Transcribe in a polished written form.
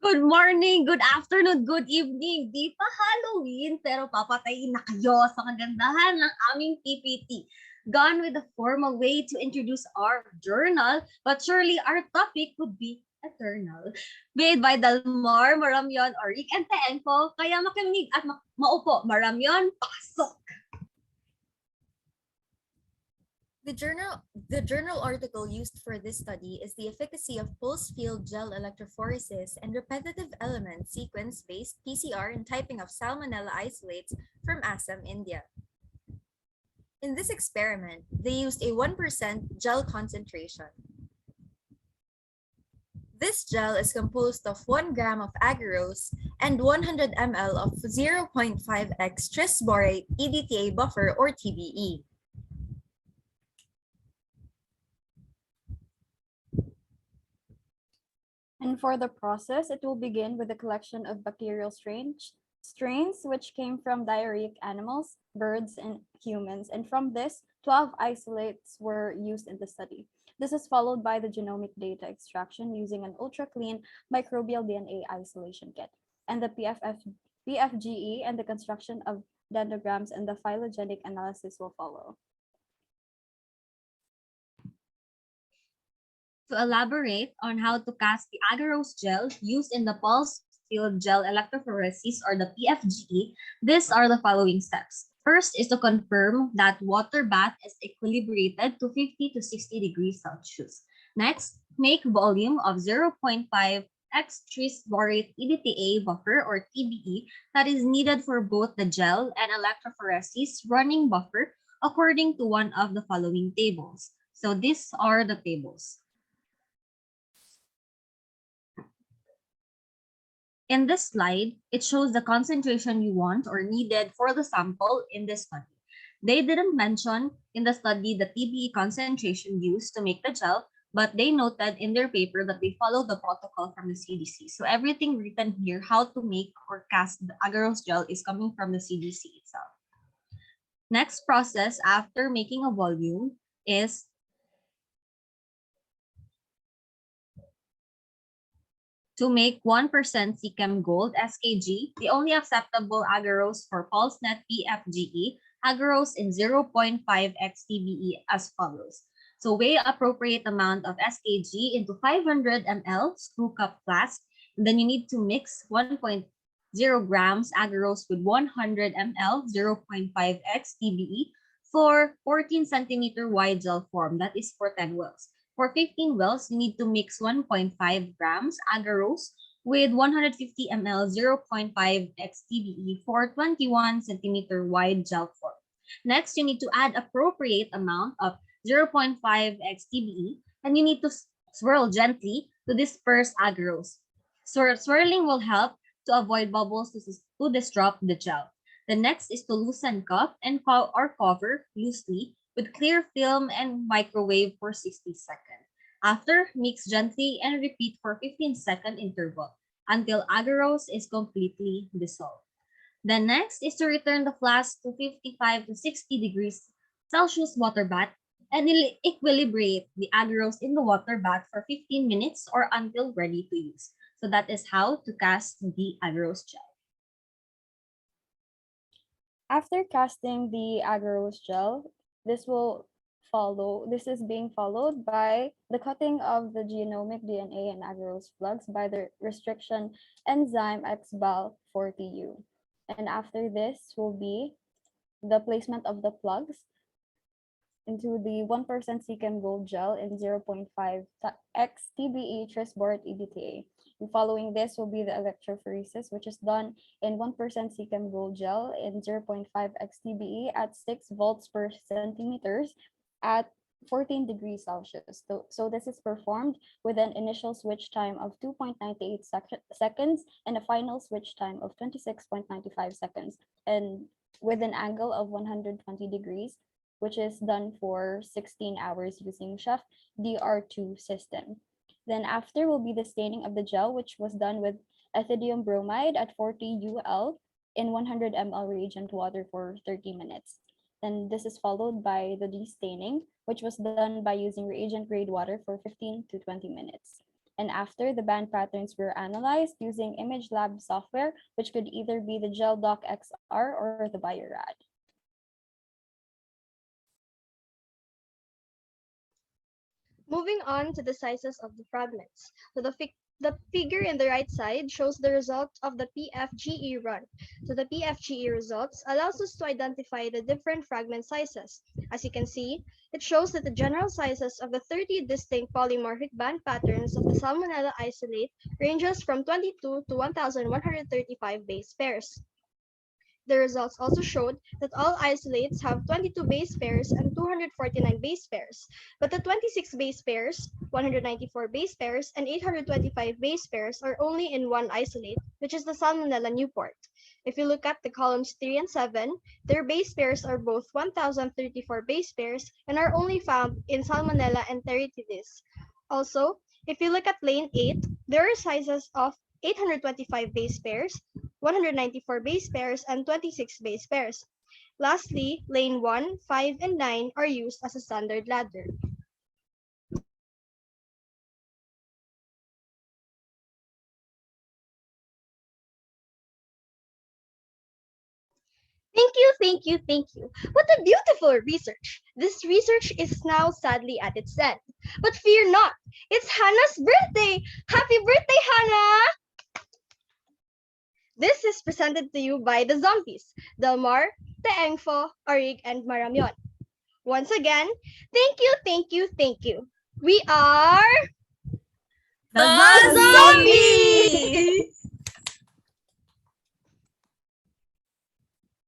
Good morning, good afternoon, good evening. Di pa Halloween, pero papatayin na kayo sa kagandahan ng aming PPT. Gone with the formal way to introduce our journal, but surely our topic would be eternal. Made by Del Mar, Maramion, Orig, and Eng Fo. Kaya makinig at maupo. Maramion, pasok! The journal article used for this study is the efficacy of pulse field gel electrophoresis and repetitive element sequence-based PCR and typing of Salmonella isolates from Assam, India. In this experiment, they used a 1% gel concentration. This gel is composed of 1 gram of agarose and 100 ml of 0.5x trisborate EDTA buffer or TBE. And for the process, it will begin with the collection of bacterial strains which came from diarrheic animals, birds, and humans. And from this, 12 isolates were used in the study. This is followed by the genomic data extraction using an ultra-clean microbial DNA isolation kit. And the PFGE and the construction of dendrograms and the phylogenetic analysis will follow. To elaborate on how to cast the agarose gel used in the pulse field gel electrophoresis or the PFGE, these are the following steps. First is to confirm that water bath is equilibrated to 50 to 60 degrees Celsius. Next, make volume of 0.5 x trisborate EDTA buffer or TBE that is needed for both the gel and electrophoresis running buffer according to one of the following tables. So these are the tables. In this slide, it shows the concentration you want or needed for the sample in this study. They didn't mention in the study the TBE concentration used to make the gel, but they noted in their paper that they followed the protocol from the CDC. So everything written here, how to make or cast the agarose gel is coming from the CDC itself. Next process after making a volume is to make 1% Chem Gold SKG, the only acceptable agarose for PulseNet PFGE, agarose in 0.5x TBE as follows. So weigh appropriate amount of SKG into 500 ml screw cup flask. And then you need to mix 1.0 grams agarose with 100 ml 0.5x TBE for 14 centimeter wide gel form. That is for 10 wells. For 15 wells, you need to mix 1.5 grams agarose with 150 ml 0.5x TBE for 21 centimeter wide gel form. Next, you need to add appropriate amount of 0.5x TBE and you need to swirl gently to disperse agarose. Swirling will help to avoid bubbles to disrupt the gel. The next is to loosen cup and or cover loosely with clear film and microwave for 60 seconds. After, mix gently and repeat for 15-second interval until agarose is completely dissolved. The next is to return the flask to 55 to 60 degrees Celsius water bath and equilibrate the agarose in the water bath for 15 minutes or until ready to use. So that is how to cast the agarose gel. After casting the agarose gel, this is being followed by the cutting of the genomic DNA and agarose plugs by the restriction enzyme XBAL40U. And after this will be the placement of the plugs into the 1% Chem Gold gel in 0.5x TBE trisborate EDTA. And following this will be the electrophoresis, which is done in 1% Chem Gold gel in 0.5x TBE at 6 volts per centimeters at 14 degrees Celsius. So this is performed with an initial switch time of 2.98 seconds and a final switch time of 26.95 seconds, and with an angle of 120 degrees, which is done for 16 hours using Chef DR2 system. Then after will be the staining of the gel, which was done with ethidium bromide at 40 UL in 100 ml reagent water for 30 minutes. Then this is followed by the destaining, which was done by using reagent grade water for 15 to 20 minutes. and after the band patterns were analyzed using image lab software, which could either be the GelDoc XR or the Biorad. Moving on to the sizes of the fragments. So the figure in the right side shows the result of the PFGE run. So the PFGE results allows us to identify the different fragment sizes. As you can see, it shows that the general sizes of the 30 distinct polymorphic band patterns of the Salmonella isolate ranges from 22 to 1,135 base pairs. The results also showed that all isolates have 22 base pairs and 249 base pairs, but the 26 base pairs, 194 base pairs, and 825 base pairs are only in one isolate, which is the Salmonella Newport. If you look at the columns 3 and 7, their base pairs are both 1,034 base pairs and are only found in Salmonella enteritidis. Also, if you look at lane 8, there are sizes of 825 base pairs, 194 base pairs, and 26 base pairs. Lastly, lane 1, 5, and 9 are used as a standard ladder. Thank you. What a beautiful research. This research is now sadly at its end. But fear not, it's Hannah's birthday. Happy birthday, Hannah! This is presented to you by the zombies, Del Mar, the Eng Fo, Orig, and Maramion. Once again, thank you. We are The zombies!